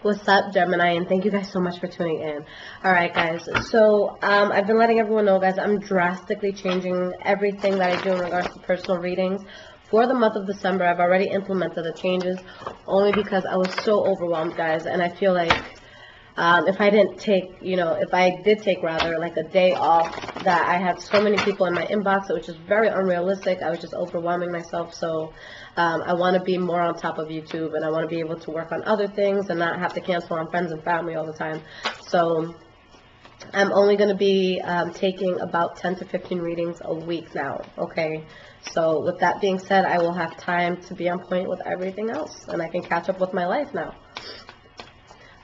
What's up, Gemini? And thank you guys so much for tuning in. Alright, guys. So, I've been letting everyone know, guys, I'm drastically changing everything that I do in regards to personal readings. For the month of December, I've already implemented the changes only because I was so overwhelmed, guys. And I feel like if I didn't take, if I did take rather like a day off, that I had so many people in my inbox, it was just very unrealistic. I was just overwhelming myself. So I want to be more on top of YouTube, and I want to be able to work on other things and not have to cancel on friends and family all the time. So I'm only going to be taking about 10 to 15 readings a week now, okay? So with that being said, I will have time to be on point with everything else, and I can catch up with my life now.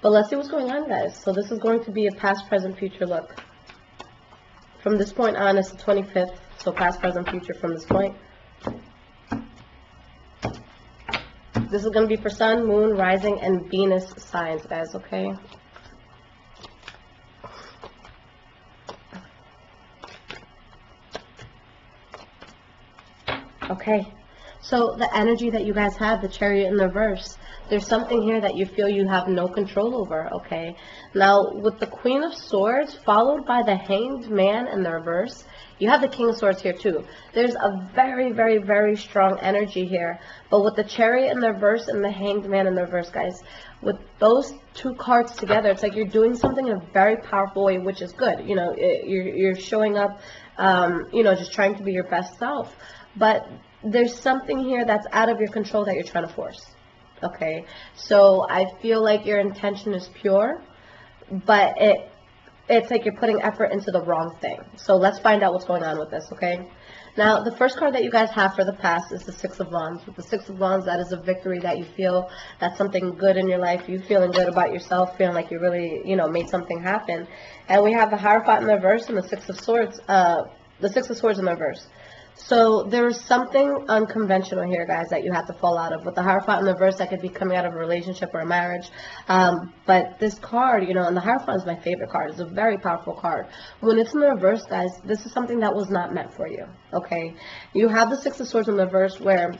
But let's see what's going on, guys. So this is going to be a past, present, future look. From this point on, it's the 25th, so past, present, future from this point. This is going to be for Sun, Moon, Rising, and Venus signs, guys, okay? Okay, so the energy that you guys have, the Chariot in the reverse, there's something here that you feel you have no control over, okay? Now, with the Queen of Swords, followed by the Hanged Man in the reverse, you have the King of Swords here too. There's a very, very, very strong energy here. But with the Chariot in the reverse and the Hanged Man in the reverse, guys, with those two cards together, it's like you're doing something in a very powerful way, which is good. You know, you're showing up, just trying to be your best self. But there's something here that's out of your control that you're trying to force. Okay, so I feel like your intention is pure, but it's like you're putting effort into the wrong thing. So let's find out what's going on with this, okay? Now, the first card that you guys have for the past is the Six of Wands. With the Six of Wands, that is a victory that you feel, that's something good in your life. You feeling good about yourself, feeling like you really, made something happen. And we have the Hierophant in the reverse and the Six of Swords in the reverse. So there is something unconventional here, guys, that you have to fall out of. With the Hierophant in the reverse, that could be coming out of a relationship or a marriage. But this card, and the Hierophant is my favorite card. It's a very powerful card. When it's in the reverse, guys, this is something that was not meant for you, okay? You have the Six of Swords in the reverse where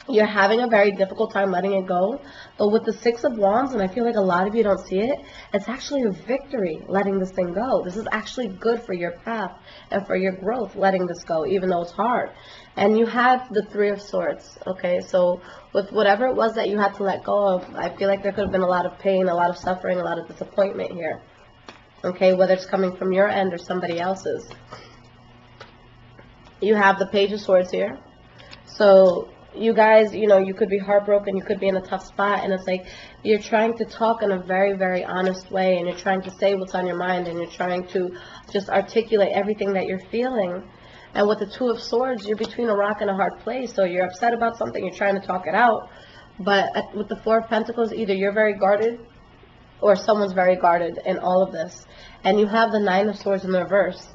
you're having a very difficult time letting it go. But with the Six of Wands, and I feel like a lot of you don't see it, it's actually a victory letting this thing go. This is actually good for your path and for your growth, letting this go, even though it's hard. And you have the Three of Swords, okay? So with whatever it was that you had to let go of, I feel like there could have been a lot of pain, a lot of suffering, a lot of disappointment here, okay? Whether it's coming from your end or somebody else's. You have the Page of Swords here. So you guys, you could be heartbroken, you could be in a tough spot, and it's like you're trying to talk in a very, very honest way, and you're trying to say what's on your mind, and you're trying to just articulate everything that you're feeling. And with the Two of Swords, you're between a rock and a hard place, so you're upset about something, you're trying to talk it out. But with the Four of Pentacles, either you're very guarded or someone's very guarded in all of this. And you have the Nine of Swords in the reverse.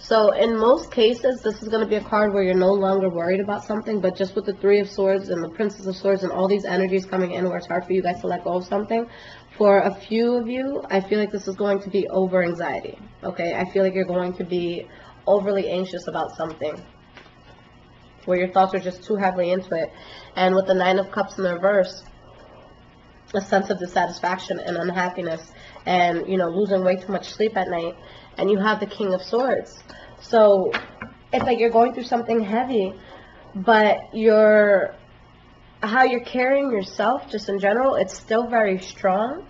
So in most cases, this is going to be a card where you're no longer worried about something, but just with the Three of Swords and the Princess of Swords and all these energies coming in where it's hard for you guys to let go of something, for a few of you, I feel like this is going to be over anxiety, okay? I feel like you're going to be overly anxious about something where your thoughts are just too heavily into it. And with the Nine of Cups in the reverse, a sense of dissatisfaction and unhappiness and, losing way too much sleep at night. And you have the King of Swords. So it's like you're going through something heavy, but how you're carrying yourself just in general, it's still very strong.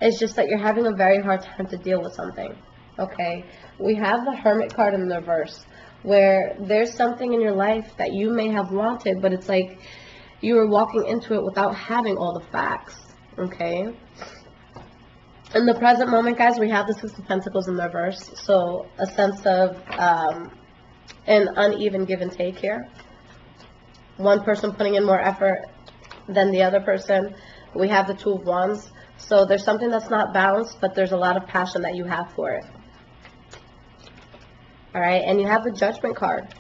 It's just that you're having a very hard time to deal with something, okay? We have the Hermit card in the reverse, where there's something in your life that you may have wanted, but it's like you were walking into it without having all the facts, okay? In the present moment, guys, we have the Six of Pentacles in the reverse, so a sense of an uneven give and take here. One person putting in more effort than the other person. We have the Two of Wands, so there's something that's not balanced, but there's a lot of passion that you have for it. All right, and you have the Judgment card.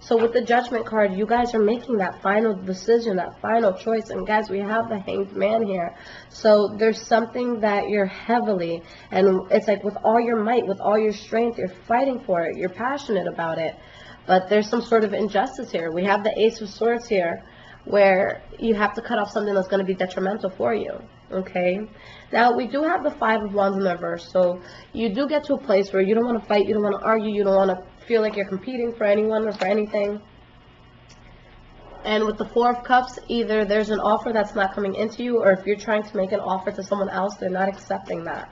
So with the Judgment card, you guys are making that final decision, that final choice. And guys, we have the Hanged Man here. So there's something that you're heavily, and it's like with all your might, with all your strength, you're fighting for it. You're passionate about it. But there's some sort of injustice here. We have the Ace of Swords here, where you have to cut off something that's going to be detrimental for you. Okay, now we do have the Five of Wands in the reverse, so you do get to a place where you don't want to fight, you don't want to argue, you don't want to feel like you're competing for anyone or for anything. And with the Four of Cups, either there's an offer that's not coming into you, or if you're trying to make an offer to someone else, they're not accepting that.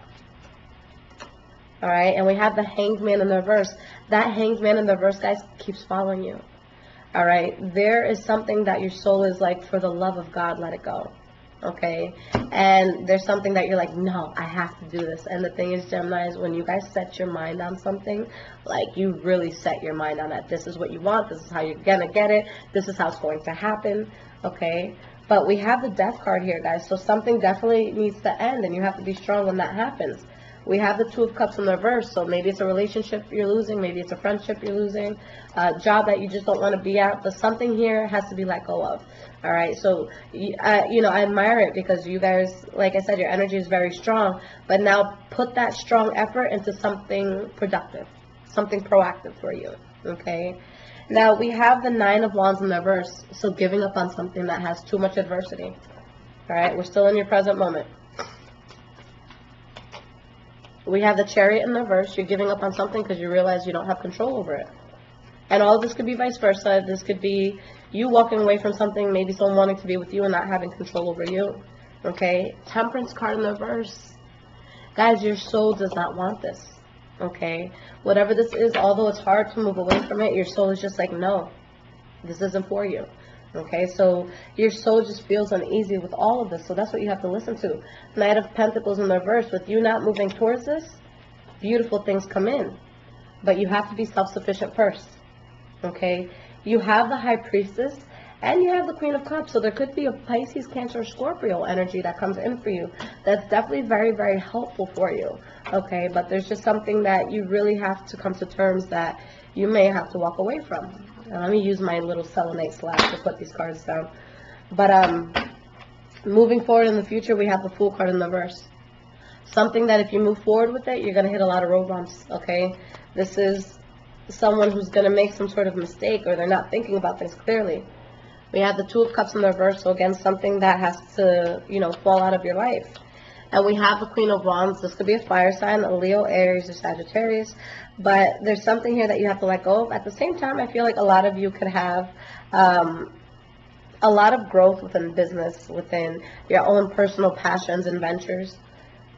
Alright, and we have the Hanged Man in the reverse. That Hanged Man in the reverse, guys, keeps following you. Alright, there is something that your soul is like, for the love of God, let it go. Okay, and there's something that you're like, no, I have to do this. And the thing is, Gemini, is when you guys set your mind on something, like, you really set your mind on that. This is what you want, this is how you're gonna get it, this is how it's going to happen. Okay, but we have the Death card here, guys, so something definitely needs to end, and you have to be strong when that happens. We have the Two of Cups in the reverse, so maybe it's a relationship you're losing, maybe it's a friendship you're losing, a job that you just don't want to be at, but something here has to be let go of. All right, so, you know, I admire it because you guys, like I said, your energy is very strong, but now put that strong effort into something productive, something proactive for you, okay? Now, we have the Nine of Wands in the reverse, so giving up on something that has too much adversity. All right, we're still in your present moment. We have the Chariot in the reverse. You're giving up on something because you realize you don't have control over it. And all of this could be vice versa. This could be you walking away from something, maybe someone wanting to be with you and not having control over you. Okay? Temperance card in the reverse. Guys, your soul does not want this. Okay? Whatever this is, although it's hard to move away from it, your soul is just like, no, this isn't for you. Okay, so your soul just feels uneasy with all of this, so that's what you have to listen to. Knight of Pentacles in the reverse, with you not moving towards this, beautiful things come in, but you have to be self-sufficient first. Okay, you have the High Priestess, and you have the Queen of Cups, so there could be a Pisces, Cancer, Scorpio energy that comes in for you. That's definitely very, very helpful for you. Okay, but there's just something that you really have to come to terms that you may have to walk away from. Let me use my little selenite slab to put these cards down. But moving forward in the future, we have the Fool card in the reverse. Something that if you move forward with it, you're going to hit a lot of road bumps, okay? This is someone who's going to make some sort of mistake, or they're not thinking about things clearly. We have the Two of Cups in the reverse, so again, something that has to, you know, fall out of your life. And we have the Queen of Wands. This could be a fire sign, a Leo, Aries, or Sagittarius. But there's something here that you have to let go of. At the same time, I feel like a lot of you could have a lot of growth within business, within your own personal passions and ventures.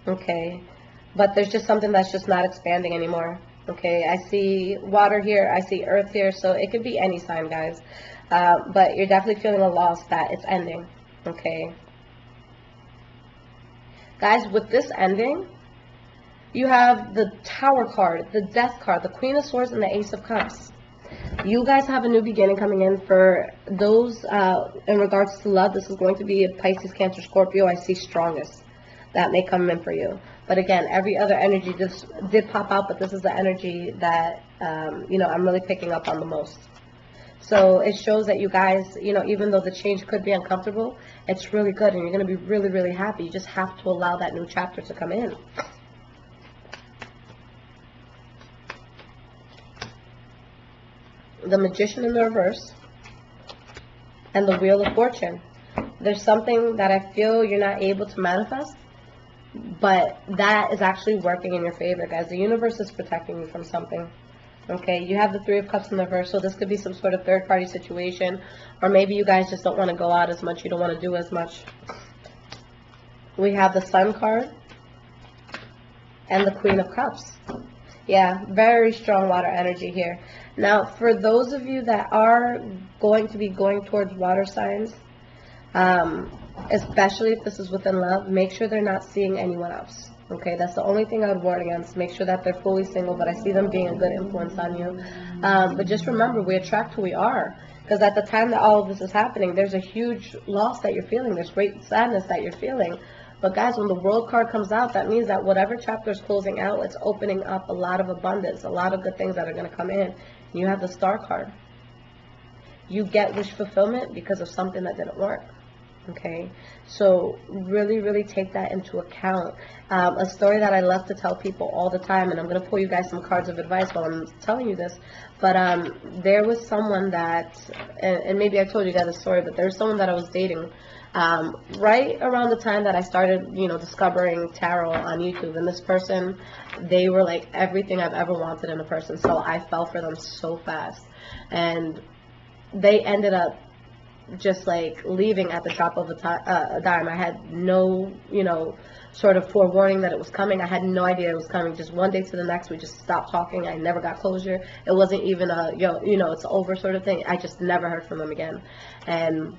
Okay. But there's just something that's just not expanding anymore. Okay. I see water here. I see earth here. So it could be any sign, guys. But you're definitely feeling a loss that it's ending. Okay. Guys, with this ending, you have the Tower card, the Death card, the Queen of Swords, and the Ace of Cups. You guys have a new beginning coming in. For those in regards to love, this is going to be a Pisces, Cancer, Scorpio. I see strongest. That may come in for you. But again, every other energy just did pop out, but this is the energy that, you know, I'm really picking up on the most. So it shows that you guys, you know, even though the change could be uncomfortable, it's really good, and you're going to be really, really happy. You just have to allow that new chapter to come in. The Magician in the reverse, and the Wheel of Fortune. There's something that I feel you're not able to manifest, but that is actually working in your favor, guys. The universe is protecting you from something. Okay, you have the Three of Cups in the reverse, so this could be some sort of third-party situation, or maybe you guys just don't want to go out as much, you don't want to do as much. We have the Sun card, and the Queen of Cups. Yeah, very strong water energy here. Now, for those of you that are going to be going towards water signs, especially if this is within love, make sure they're not seeing anyone else. Okay, that's the only thing I would warn against. Make sure that they're fully single, but I see them being a good influence on you. But just remember, we attract who we are. Because at the time that all of this is happening, there's a huge loss that you're feeling. There's great sadness that you're feeling. But guys, when the World card comes out, that means that whatever chapter is closing out, it's opening up a lot of abundance, a lot of good things that are going to come in. You have the Star card. You get wish fulfillment because of something that didn't work. Okay, so really, really take that into account. A story that I love to tell people all the time, and I'm going to pull you guys some cards of advice while I'm telling you this, but there was someone that, and maybe I told you guys a story, but there was someone that I was dating Right around the time that I started, discovering tarot on YouTube, and this person, they were like everything I've ever wanted in a person, so I fell for them so fast, and they ended up just like leaving at the drop of a dime. I had no, sort of forewarning that it was coming. I had no idea it was coming. Just one day to the next, we just stopped talking. I never got closure. It wasn't even a, it's over sort of thing. I just never heard from them again. And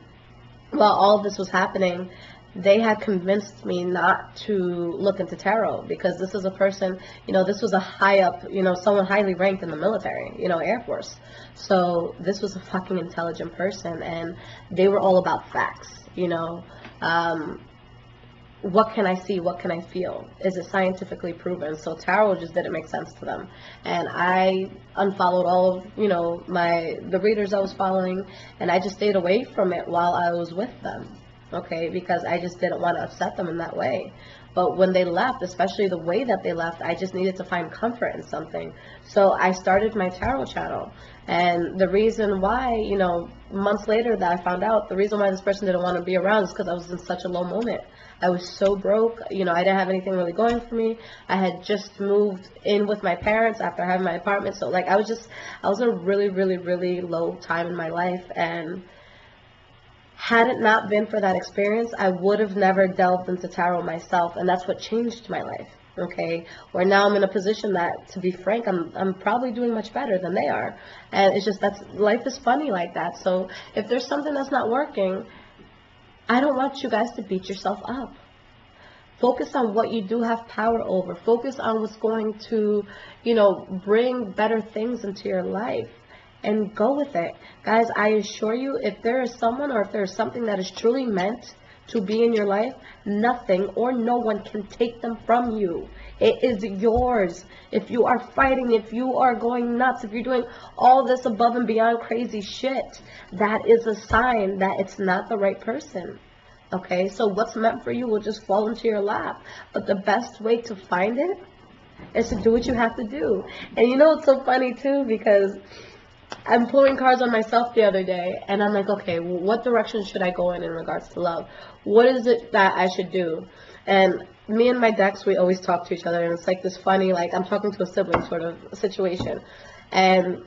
while all of this was happening, they had convinced me not to look into tarot, because this is a person, this was a high up, someone highly ranked in the military, Air Force. So this was a fucking intelligent person, and they were all about facts, what can I see? What can I feel? Is it scientifically proven? So tarot just didn't make sense to them. And I unfollowed all of, the readers I was following, and I just stayed away from it while I was with them. Okay, because I just didn't want to upset them in that way. But when they left, especially the way that they left, I just needed to find comfort in something. So I started my tarot channel. And the reason why, months later that I found out, the reason why this person didn't want to be around is because I was in such a low moment. I was so broke, I didn't have anything really going for me. I had just moved in with my parents after having my apartment. So like I was in a really, really, really low time in my life, and had it not been for that experience, I would have never delved into tarot myself, and that's what changed my life, okay? Where now I'm in a position that, to be frank, I'm probably doing much better than they are. And it's just, life is funny like that. So if there's something that's not working, I don't want you guys to beat yourself up. Focus on what you do have power over. Focus on what's going to, bring better things into your life. And go with it. Guys, I assure you, if there is someone or if there is something that is truly meant to be in your life, nothing or no one can take them from you. It is yours. If you are fighting, if you are going nuts, if you're doing all this above and beyond crazy shit, that is a sign that it's not the right person. Okay, so what's meant for you will just fall into your lap. But the best way to find it is to do what you have to do. And it's so funny too, because I'm pulling cards on myself the other day, and I'm like, okay, what direction should I go in regards to love? What is it that I should do? And me and my decks, we always talk to each other, and it's like this funny, like I'm talking to a sibling sort of situation. And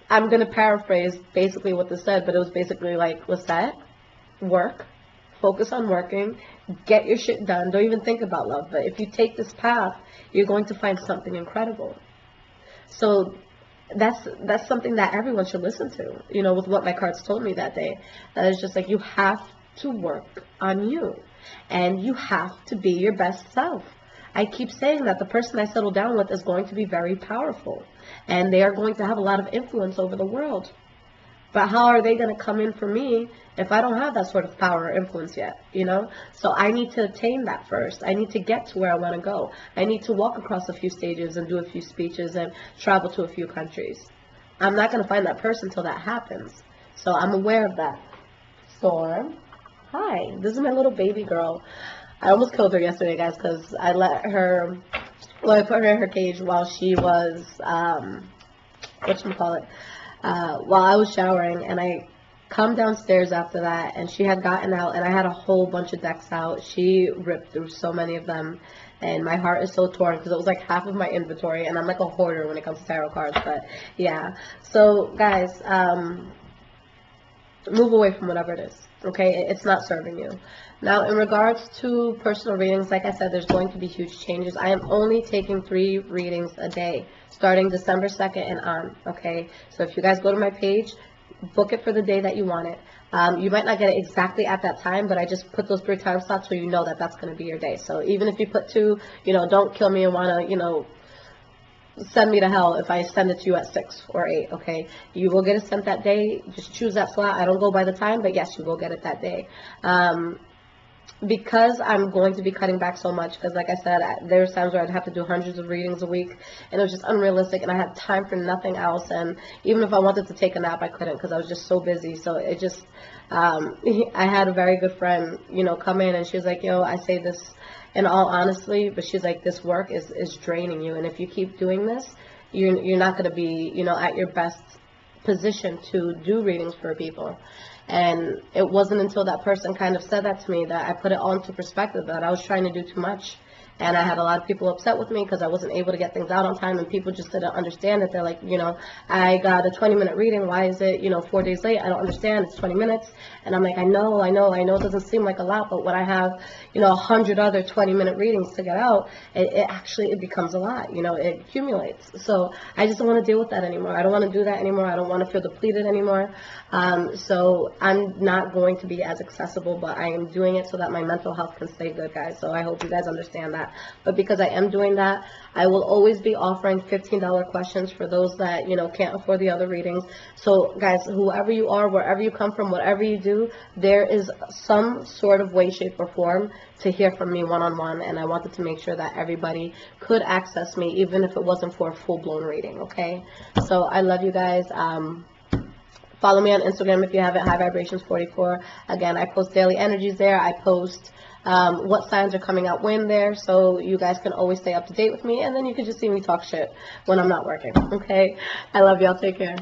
I'm going to paraphrase basically what this said, but it was basically like, Lissette, work, focus on working, get your shit done, don't even think about love. But if you take this path, you're going to find something incredible. So that's something that everyone should listen to, with what my cards told me that day. That is just like, you have to work on you, and you have to be your best self. I keep saying that the person I settle down with is going to be very powerful, and they are going to have a lot of influence over the world. But how are they going to come in for me if I don't have that sort of power or influence yet, So I need to attain that first. I need to get to where I want to go. I need to walk across a few stages and do a few speeches and travel to a few countries. I'm not going to find that person until that happens. So I'm aware of that. Storm, hi. This is my little baby girl. I almost killed her yesterday, guys, because I let her, I put her in her cage while she was, while I was showering, and I come downstairs after that, and she had gotten out, and I had a whole bunch of decks out. She ripped through so many of them, and my heart is so torn because it was like half of my inventory, and I'm like a hoarder when it comes to tarot cards. But yeah, so guys, move away from whatever it is, okay? It's not serving you. Now, in regards to personal readings, like I said, there's going to be huge changes. I am only taking 3 readings a day, starting December 2nd and on, okay? So if you guys go to my page, book it for the day that you want it. You might not get it exactly at that time, but I just put those 3 time slots so you know that that's going to be your day. So even if you put 2, don't kill me and want to, send me to hell if I send it to you at 6 or 8, okay? You will get it sent that day. Just choose that slot. I don't go by the time, but yes, you will get it that day. Because I'm going to be cutting back so much, because like I said, there's times where I'd have to do hundreds of readings a week, and it was just unrealistic, and I had time for nothing else, and even if I wanted to take a nap, I couldn't, because I was just so busy. So it just, I had a very good friend, come in, and she was like, yo, I say this in all honesty, but she's like, this work is draining you, and if you keep doing this, you're not going to be, at your best position to do readings for people. And it wasn't until that person kind of said that to me that I put it all into perspective, that I was trying to do too much. And I had a lot of people upset with me because I wasn't able to get things out on time, and people just didn't understand it. They're like, you know, I got a 20-minute reading. Why is it, you know, 4 days late? I don't understand. It's 20 minutes. And I'm like, I know. It doesn't seem like a lot, but when I have, you know, 100 other 20-minute readings to get out, it actually becomes a lot. You know, it accumulates. So I just don't want to deal with that anymore. I don't want to do that anymore. I don't want to feel depleted anymore. So I'm not going to be as accessible, but I am doing it so that my mental health can stay good, guys. So I hope you guys understand that. But because I am doing that, I will always be offering $15 questions for those that, you know, can't afford the other readings. So guys, whoever you are, wherever you come from, whatever you do, there is some sort of way, shape, or form to hear from me one-on-one, and I wanted to make sure that everybody could access me, even if it wasn't for a full-blown reading, okay? So I love you guys. Follow me on Instagram if you haven't, High Vibrations 44. Again, I post daily energies there. I post what signs are coming out when there, so you guys can always stay up to date with me, and then you can just see me talk shit when I'm not working, okay? I love y'all. Take care.